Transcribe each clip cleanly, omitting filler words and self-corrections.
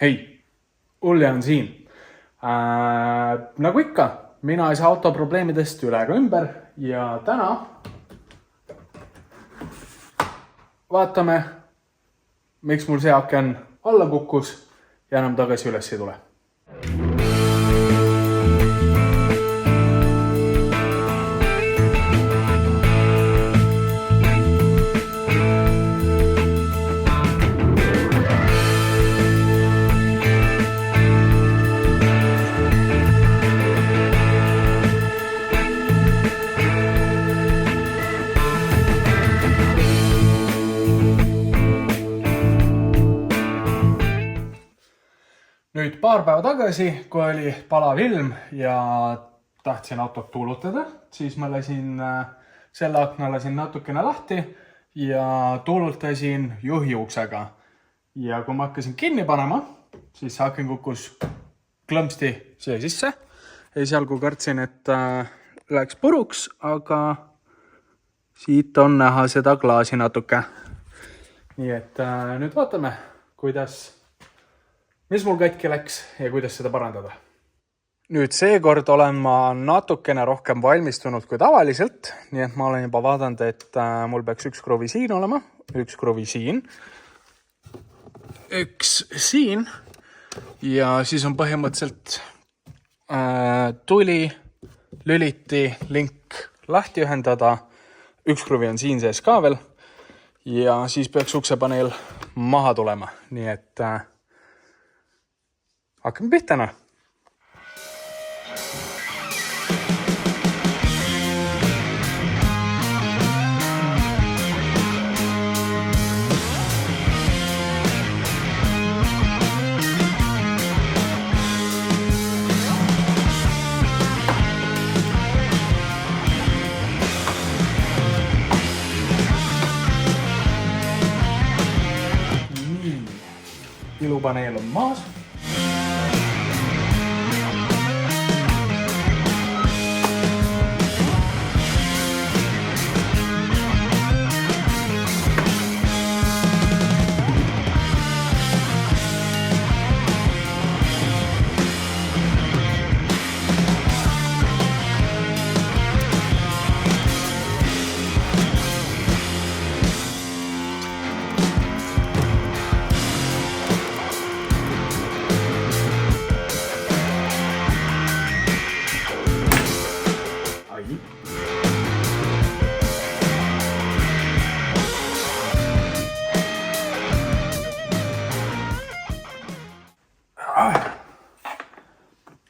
Hei, Ulja on siin. Nagu ikka, mina ei saa autoprobleemidest üle ega ümber ja täna vaatame, miks mul see aken alla kukkus ja enam tagasi üles ei tule. Nüüd paar päeva tagasi, kui oli palav ilm ja tahtsin autot tuulutada, siis ma selle akna lasin natukene lahti ja tuulutasin juhiuksega. Ja kui ma hakkasin kinni panema, siis aken kukkus klõmpsti siia sisse. Esialgu kartsin, et läheks puruks, aga siit on näha seda klaasi natuke. Nii et nüüd vaatame, mis mul katki läks ja kuidas seda parandada. Nüüd seekord olen ma natukene rohkem valmistunud kui tavaliselt, nii et ma olen juba vaadanud, et mul peaks üks kruvi siin olema, üks kruvi siin, üks siin ja siis on põhimõtteliselt tuli, lüliti, link lahti ühendada, üks kruvi on siin sees ka veel ja siis peaks uksepaneel maha tulema, nii et hakkame pihtana. Nii, ilupaneel on maas.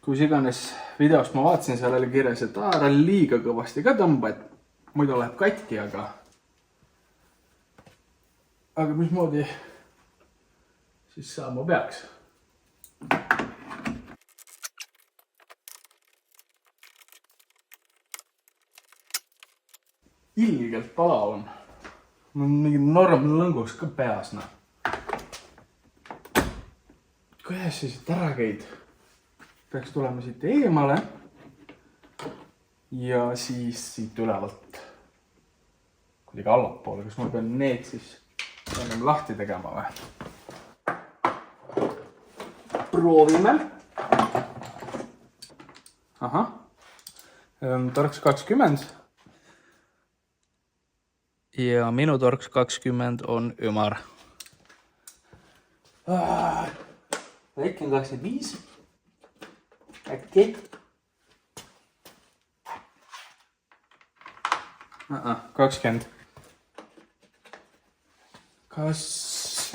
Kui iganes videost ma vaatasin, seal oli kirjas, et ära liiga kõvasti ka tõmba, et muidu läheb katki, aga mismoodi siis saama peaks? Ilgelt palav on. Mul on mingi normlõngus ka peas. Kuidas siis ära käid? Peaks tulema siit eemale ja siis siit ülevalt kuidagi allapoole. Kas ma pean need siis ennem lahti tegema või? Proovime. Ahah. Torx 20. Ja minu Torx 20 on ümar. Väike on 25. Äkki? 20. Kas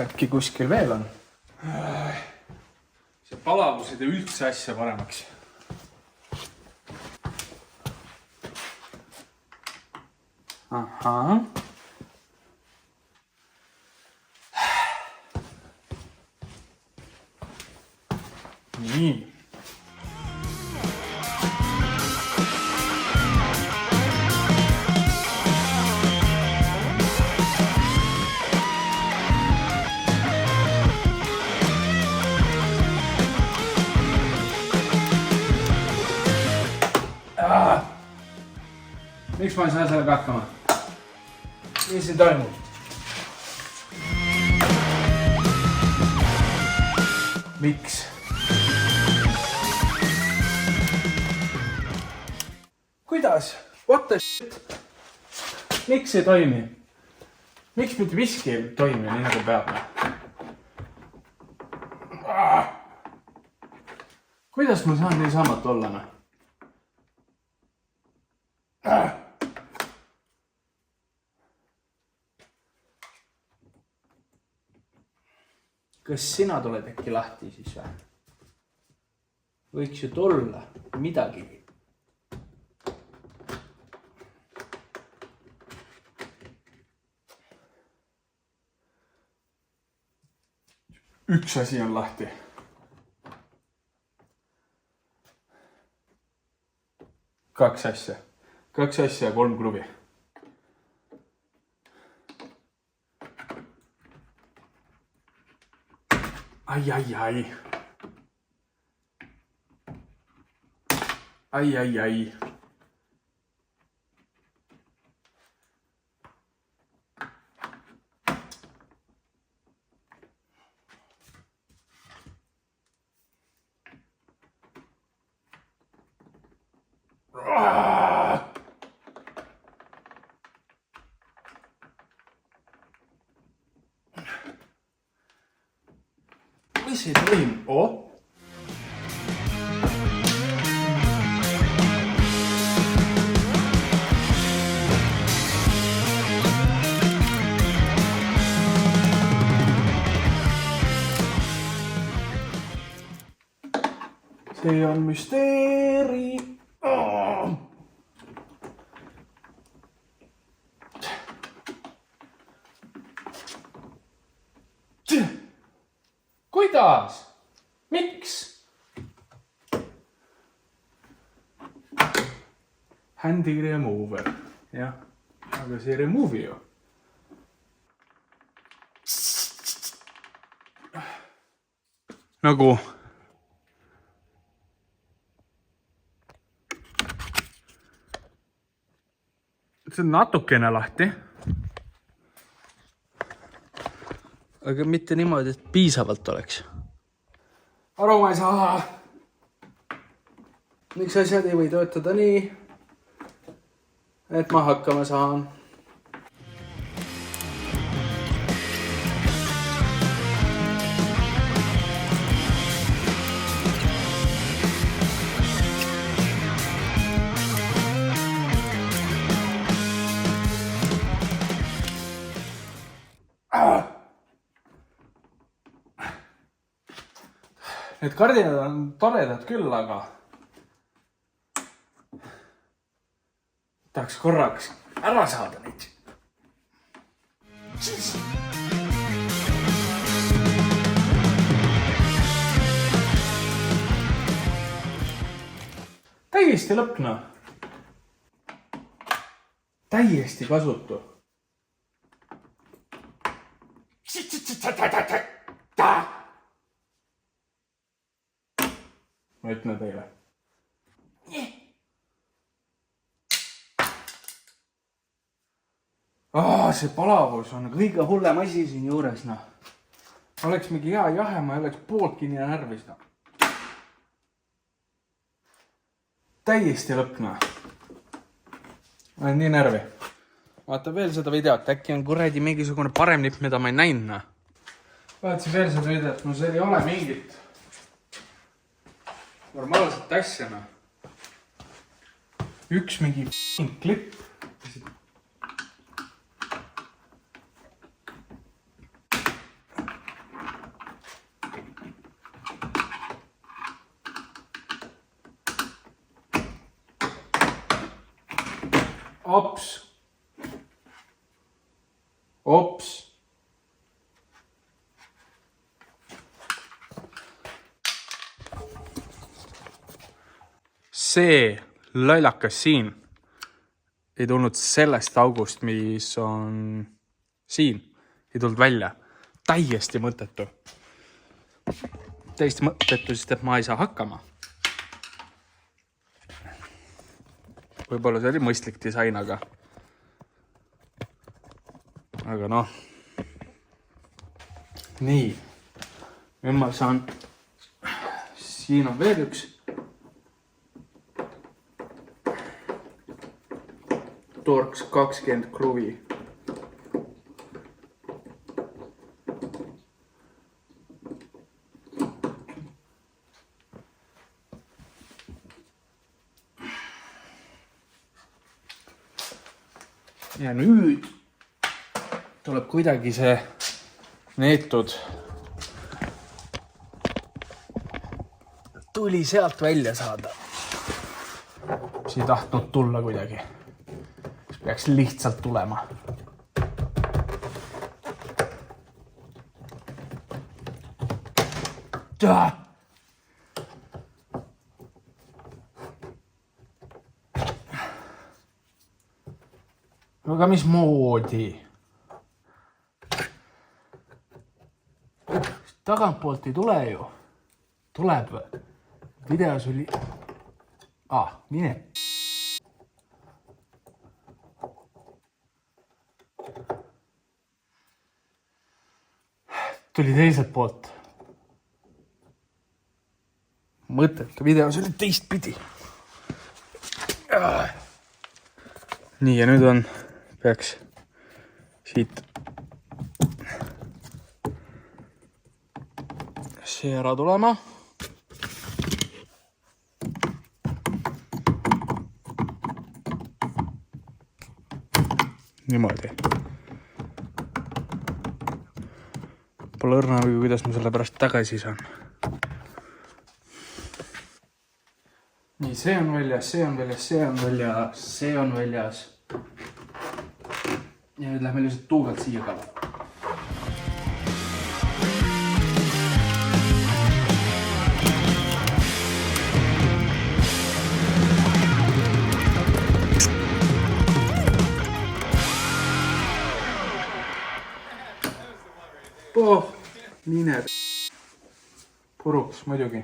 äkki kuskil veel on? See palavus ei tee üldse asja paremaks. Ahah. Nii. Miks ma ei saa sellega hakkama? Mis siin toimub? Miks? Kuidas? What the shit? Miks ei toimi? Miks mitte miski ei toimi nii nagu peab? Kuidas ma saan nii saamatu olla? Kas sina tuled äkki lahti siis või? Võiks ju tulla midagi. Üks asi on lahti. Kaks asja ja 3 klubi. Ai. Mis ei toimu? See on müsteeri. Kuidas? Miks? Handi remover. Jah, aga see ei remove ju. Nagu see on natukene lahti. Aga mitte niimoodi, et piisavalt oleks. Aru ma ei saa. Miks asjad ei või töötada nii, et ma hakkama saan? Need kardinad on toredad küll, aga tahaks korraks ära saada neid. Täiesti lõpna. Täiesti kasutu. Ma ütlen teile. See palavus on kõige hullem asi siin juures. Oleks mingi hea jahe, ma ei oleks pooltki nii närvis. Täiesti lõpna. Olen nii närvi. Vaata veel seda videot, äkki on kuradi mingisugune parem nipp, mida ma ei näinud. Vaatasin veel seda videot, no see ei ole mingit normaalset asjana. Üks mingi klipp. Ops. See lollakas siin ei tulnud sellest august, mis on siin. Ei tulnud välja. Täiesti mõttetu. Täiesti mõttetu, sest et ma ei saa hakkama. Võib-olla see oli mõistlik disain, aga noh. Nii. Nüüd ma saan Siin on veel üks. Torx 20 kruvi. Ja nüüd tuleb kuidagi see neetud tuli sealt välja saada. Mis ei tahtnud tulla kuidagi. Peaks lihtsalt tulema. Aga mismoodi? Tagantpoolt ei tule ju. Tuleb või? Videos oli... mine. Tuli teiselt poolt. Mõttetu, videos oli teist pidi. Nii, ja nüüd peaks siit see ära tulema. Niimoodi. Pole õrna, kuidas ma selle pärast tagasi saan. Nii, see on väljas, see on väljas, see on väljas, see on väljas. Ja nüüd lähme lihtsalt tuugalt siia ka. Mine puruks muidugi.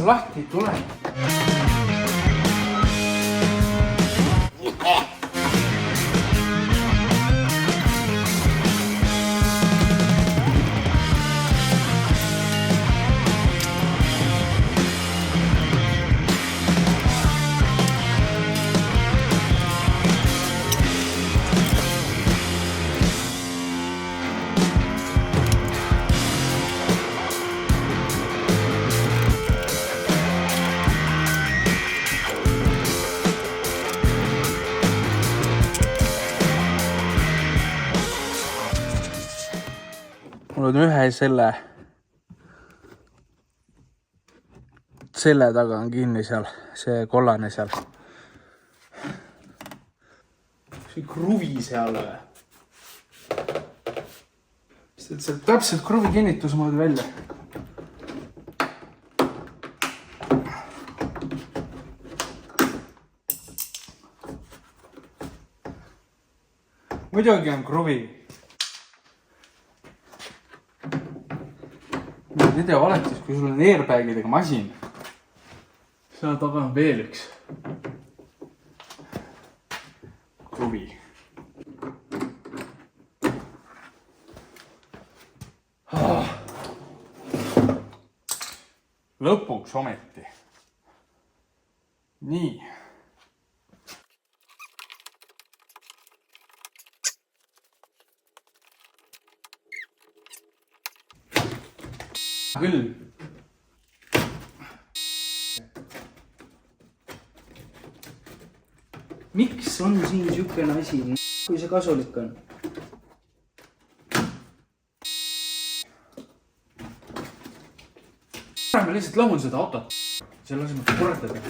Lahti ei tule. Mul on ühe selle taga on kinni seal, see kollane seal. See kruvi seal või? See täpselt kruvi kinnitus moodi välja. Muidugi on kruvi. Video valetis, kui sul on airbagidega masin. Seal taga on veel üks kruvi. Lõpuks ometi. Nii. Küll. Miks on siin siukene asi, kui see kasulik on? Ma lihtsalt lõhun seda autot. Selle asemel korratada.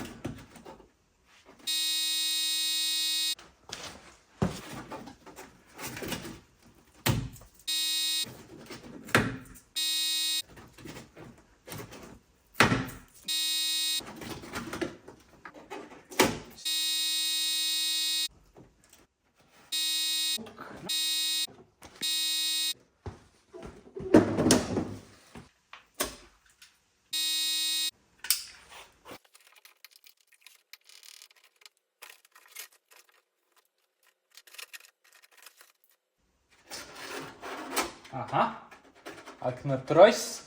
aknatross.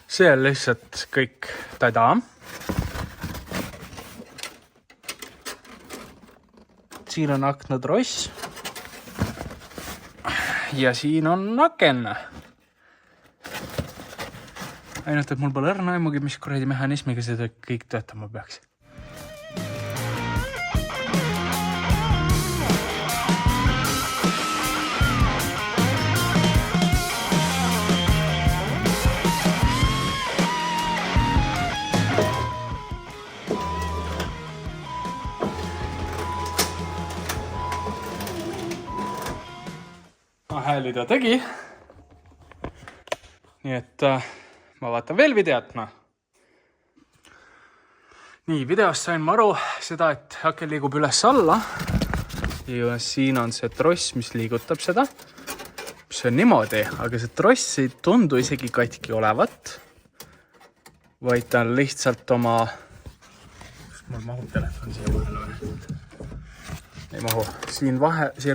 See on lihtsalt kõik tada. Siin on aknatross. Ja siin on aken. Ainult, et mul pole õrna aimugi, mis kuradi mehhanismiga see kõik töötama peaks. Hääli ta tegi. Nii et ma vaatan veel videot. Nii, videost sain ma aru seda, et aken liigub üles alla. Ja siin on see tross, mis liigutab seda. See on niimoodi, aga see tross ei tundu isegi katki olevat. Vaid ta on lihtsalt oma... Kas mul mahub telefon siia vahele või? Ei mahu. Siin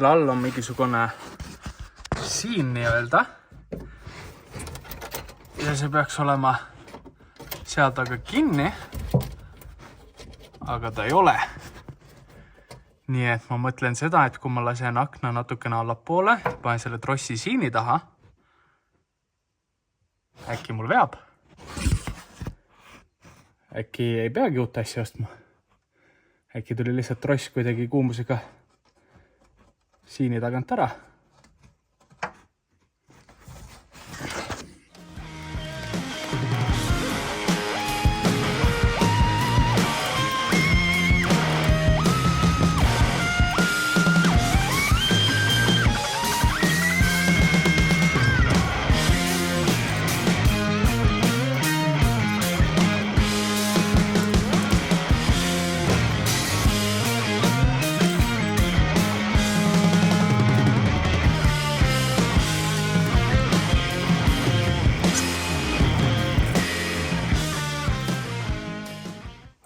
all on mingisugune... siin nii-öelda ja see peaks olema seal taga kinni, aga ta ei ole. Nii et ma mõtlen seda, et kui ma lasen akna natukene allapoole, panen selle trossi siini taha, äkki mul veab. Äkki ei peagi uut asja ostma. Äkki tuli lihtsalt tross kuidagi kuumusega siini tagant ära.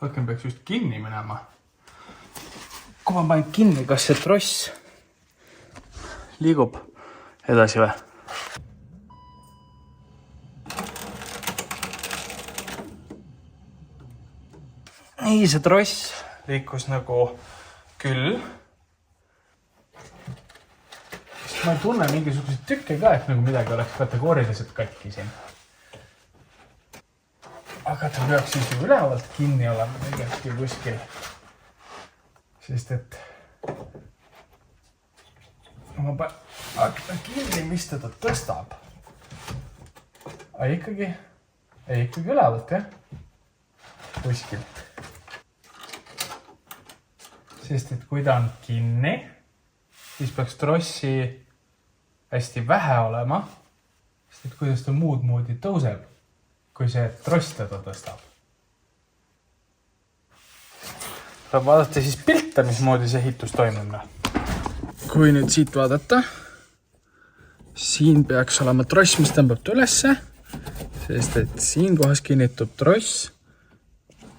Aken peaks just kinni minema. Kui ma panen kinni, kas see tross liigub edasi või? Ei, see tross liikus nagu küll. Ma ei tunne mingisuguseid tükke ka, et nagu midagi oleks kategooriliselt katki siin. Aga ta peaks siis ju ülevalt kinni olema tegelikult ju kuskil. Sest et ma panen kinni, mis teda tõstab. Aga ikkagi ülevalt, jah? Kuskilt. Sest et kui ta on kinni, siis peaks trossi hästi vähe olema. Sest et kuidas ta muud moodi tõuseb, kui see tross teda tõstab. Saab vaadata siis pilte, mismoodi see ehitus toimub. Kui nüüd siit vaadata, siin peaks olema tross, mis tõmbab ta ülesse, sest et siin kohas kinnitub tross,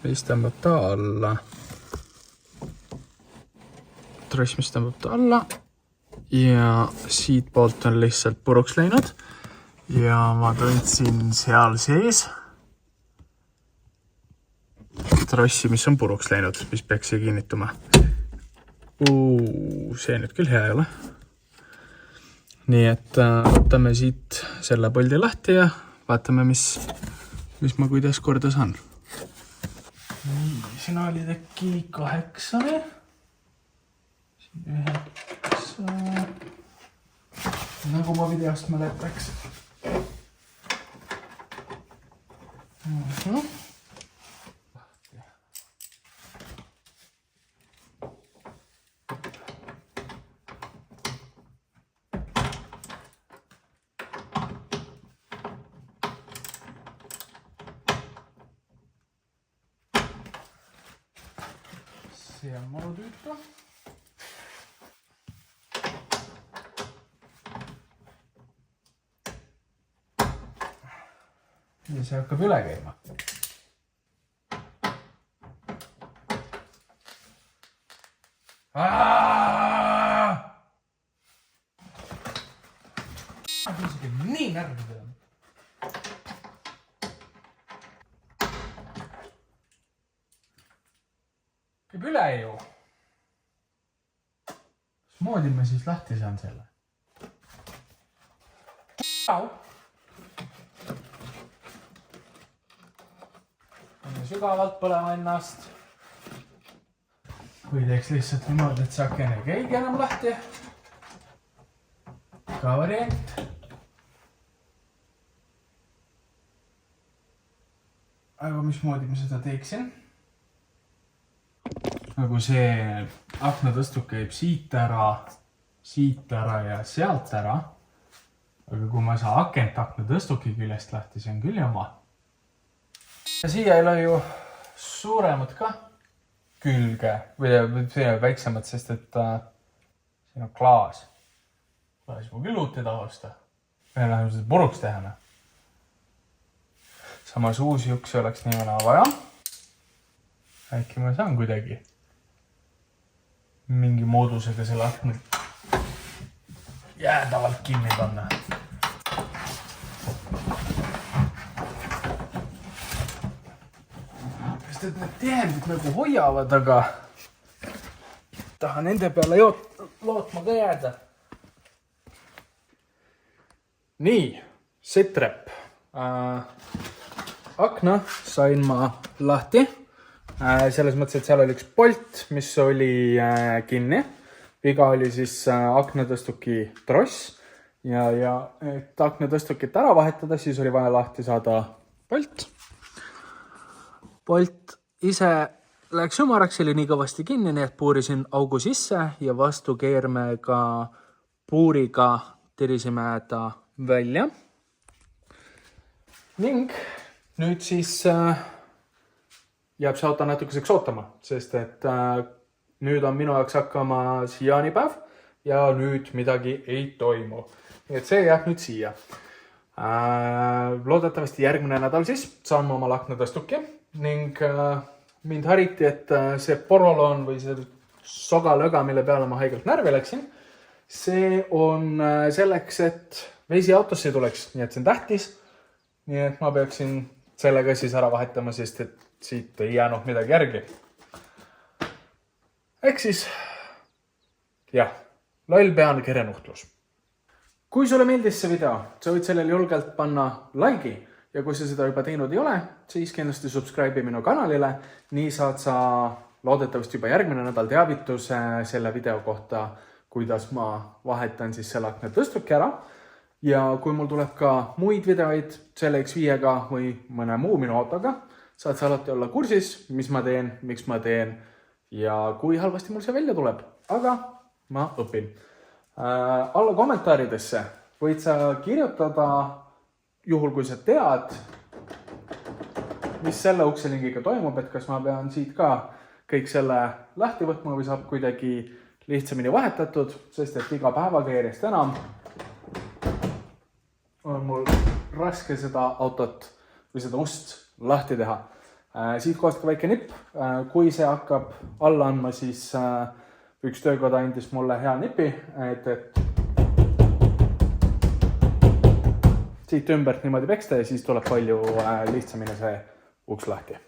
mis tõmbab ta alla. Tross, mis tõmbab ta alla ja siit poolt on lihtsalt puruks läinud. Ja ma tundsin seal sees trossi, mis on puruks läinud, mis peaks siia kinnituma. See nüüd küll hea ei ole. Nii et võtame siit selle poldi lahti ja vaatame, mis ma kuidas korda saan. Nii, siin oli äkki 8. Siin 9. Nagu ma videost mäletaks. See on marutüütu. Ja see hakkab üle käima. Käib üle ju. Mismoodi ma siis lahti saan selle? Sügavalt põlema ennast. Või teeks lihtsalt niimoodi, et see aken ei käigi enam lahti. Ka variant. Aga mismoodi ma seda teeksin? Nagu see aknatõstuk käib siit ära ja sealt ära. Aga kui ma saan akent aknatõstuki küljest lahti, see on küll jama. Ja siia ei ole ju suuremad ka külge või väiksemad, sest et siin on klaas. Klaas ma küll uut ei taha osta. Või läheme seda puruks teha. Samas uusi uksi oleks nii mõne vaja. Äkki ma saan kuidagi mingi moodusega selle akna jäädavalt kinni panna. Sest et need tihendid nagu hoiavad, aga tahan nende peale lootma ka jääda. Nii, setrep. Akna sain ma lahti. Selles mõttes, et seal oli üks polt, mis oli kinni. Viga oli siis aknatõstuki tross. Ja et aknatõstukit ära vahetada, siis oli vaja lahti saada polt. Polt ise läks ümaraks, oli nii kõvasti kinni, nii et puurisin augu sisse ja vastu keermega puuriga tirisime ta välja. Ning nüüd siis jääb see auto natukeseks ootama, sest et nüüd on minu jaoks hakkama jaanipäev ja nüüd midagi ei toimu. Nii et see jääb nüüd siia. Loodetavasti järgmine nädal siis saan ma oma aknatõstuki ning mind hariti, et see poroloon või see sogalöga, mille peale ma haigelt närvi läksin, see on selleks, et vesi autosse ei tuleks, nii et see on tähtis. Nii et ma peaksin sellega siis ära vahetama, sest et siit ei jäänud midagi järgi. Ehk siis, jah, loll pean kerenuhtlus. Kui sulle meeldis see video, sa võid sellele julgelt panna like'i ja kui sa seda juba teinud ei ole, siis kindlasti subscribe'i minu kanalile. Nii saad sa loodetavasti juba järgmine nädal teavituse selle video kohta, kuidas ma vahetan siis selle aknatõstuki ära. Ja kui mul tuleb ka muid videoid selle X5-ga või mõne muu minu autoga, saad sa alati olla kursis, mis ma teen, miks ma teen ja kui halvasti mul see välja tuleb. Aga ma õpin. Alla kommentaaridesse võid sa kirjutada, juhul kui sa tead, mis selle ukselingiga toimub, et kas ma pean siit ka kõik selle lahti võtma või saab kuidagi lihtsamini vahetatud, sest et iga päevaga järjest enam on mul raske seda autot või seda ust lahti teha. Siit kohast ka väike nipp. Kui see hakkab alla andma, siis üks töökoda andis mulle hea nipi, et siit ümbert niimoodi peksta ja siis tuleb palju lihtsamini see uks lahti.